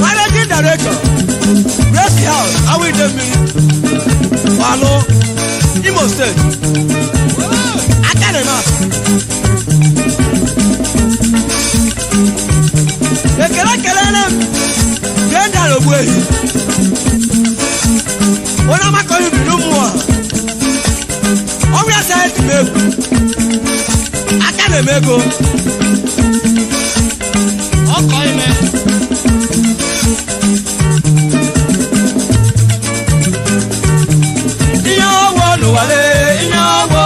Managing Director, Gracie House, Awidemi, Walo, Imo State. Academy. Ekele Genda Logwe. Ona makoni bilumu. Owi asa etimegu. Academy go. Ọkọ ime. Iye owó lùwàlé, iye owó,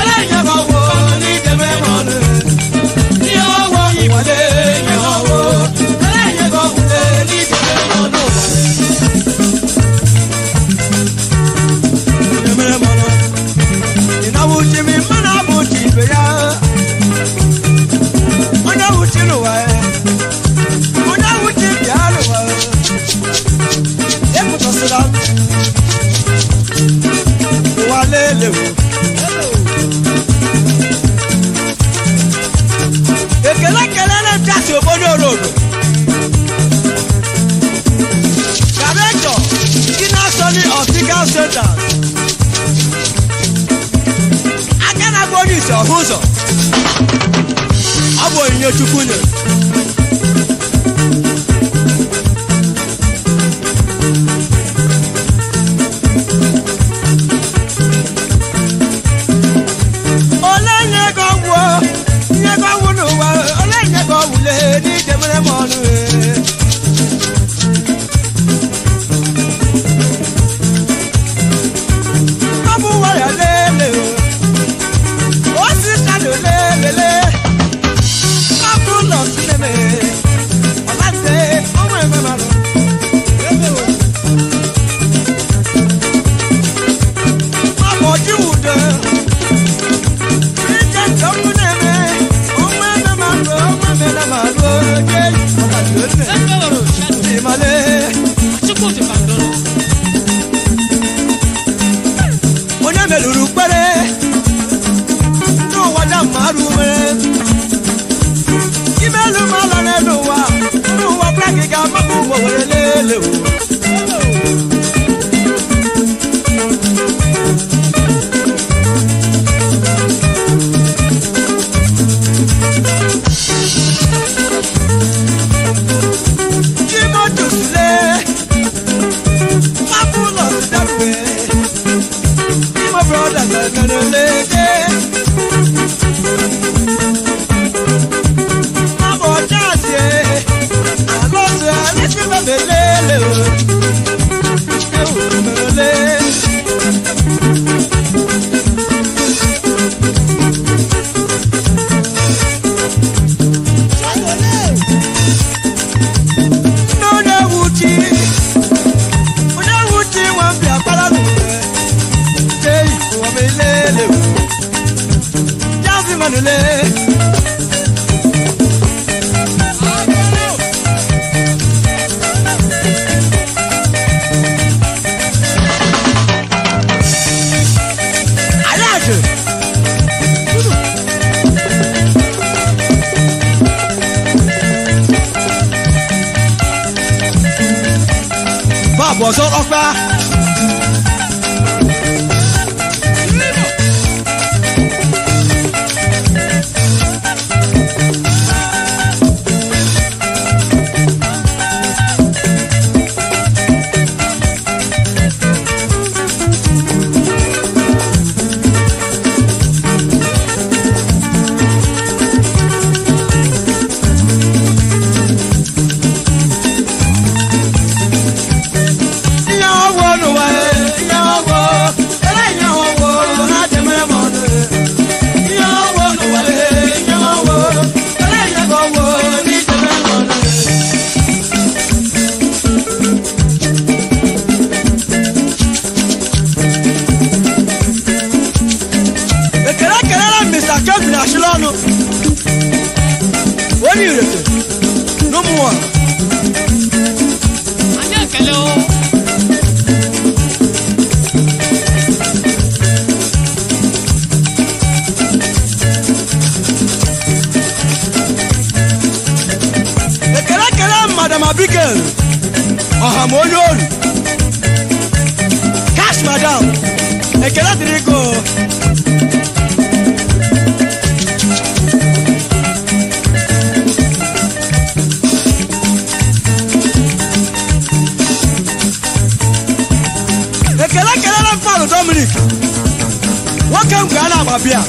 ẹlẹ́yìn ẹ̀kọ́ wo ní ìdẹ́gbẹ́ mọ́lé. Iye owó ìwàlé, iye owó, ẹlẹ́yìn ẹ̀kọ́ wulé ní ìdẹ́gbẹ́ mọ́lé. Ìdẹ́gbẹ́ mọ́lé. Ìnáwó jí mi mọ́nà bó ti gbéyà. Ọjọ́ wù tí lù wá ẹ̀. Ekele na jasi obodo rodo. Director, Inner Sunny Optical Center. Agana body so huzo. Abo inyo chukunye. lele. Jazi manule. Was all of that. No more. Madam Abigail, Ohamoyon, Cash Madam, Ekela Dirigo. Dominic, what can Ghana Mabia?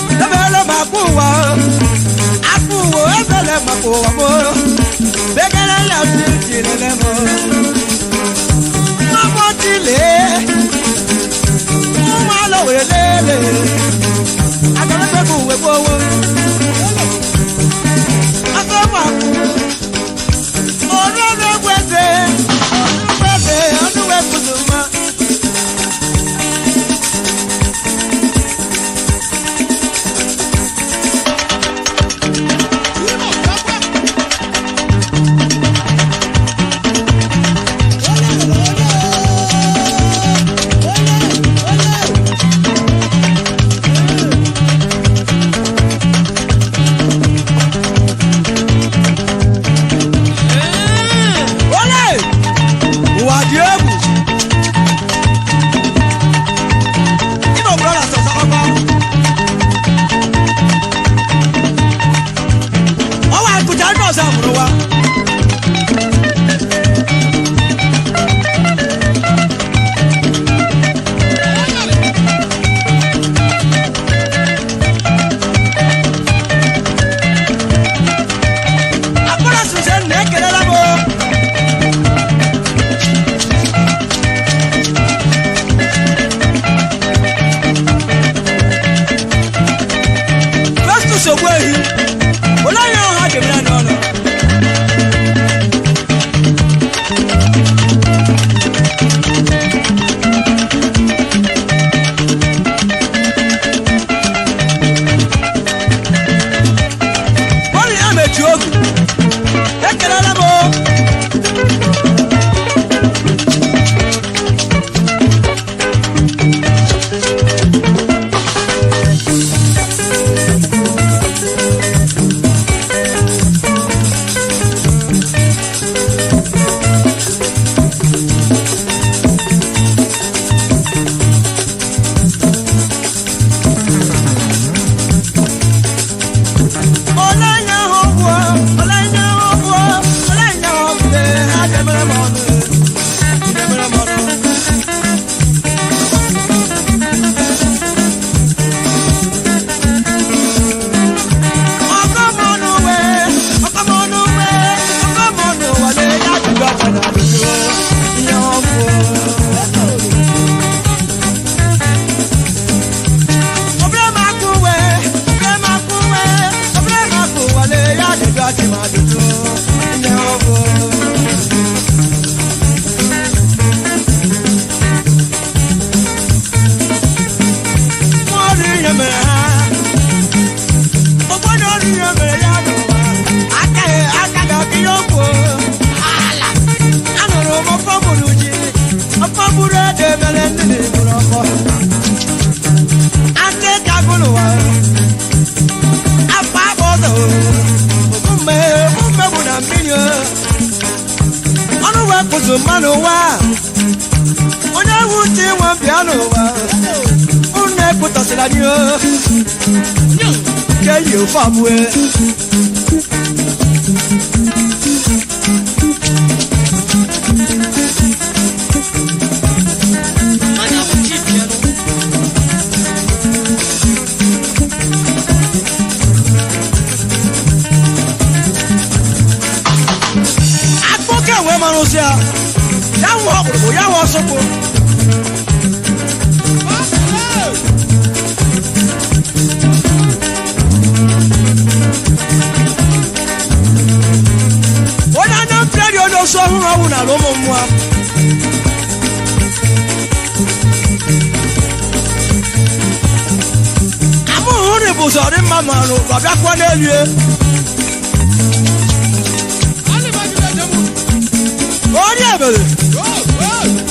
The Bella Mapua, Apu, Bella Mapua, Beggar and Love, Mamma Chile, Malo, I can't go with kuzu manu wa onye wuti nwa piano wa une kutasila ni o ke yo famwe Manusia, ya wa soko. Ona na play odo so hu awu na lo mo mu a. Amu hu ni bu so ri mama no, baba kwa na ewie. Olha, meu Deus!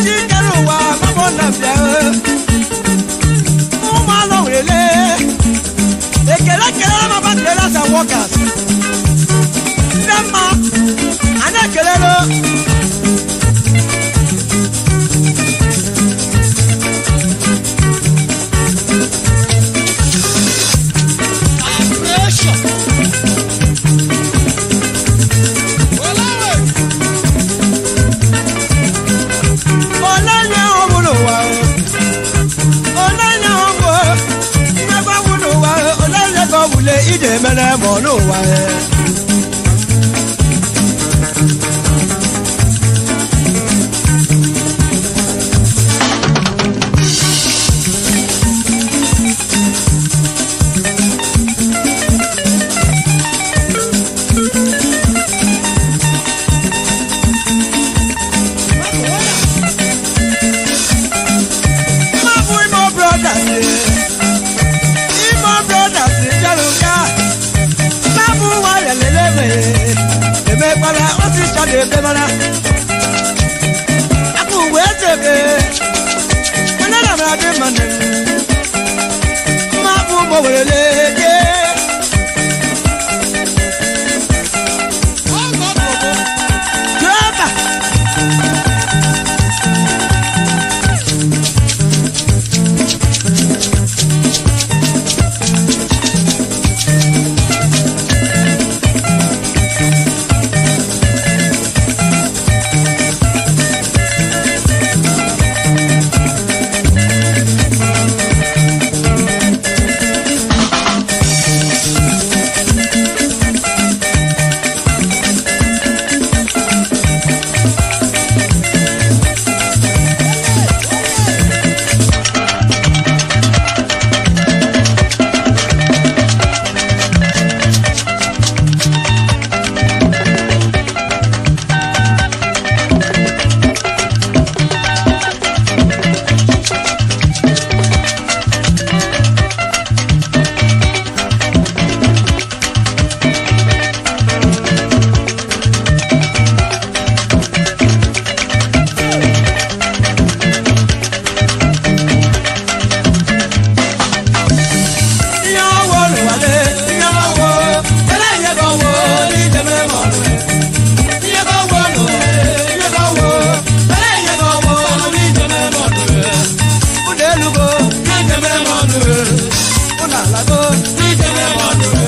Chiqueruá, mamona fiel. Uma longrele. Ekele mabatela sa workers. Dama, anakelelo. Ide mele mo no wa aku wetebe manana ma de manen ma bu mo weleke Una la dos,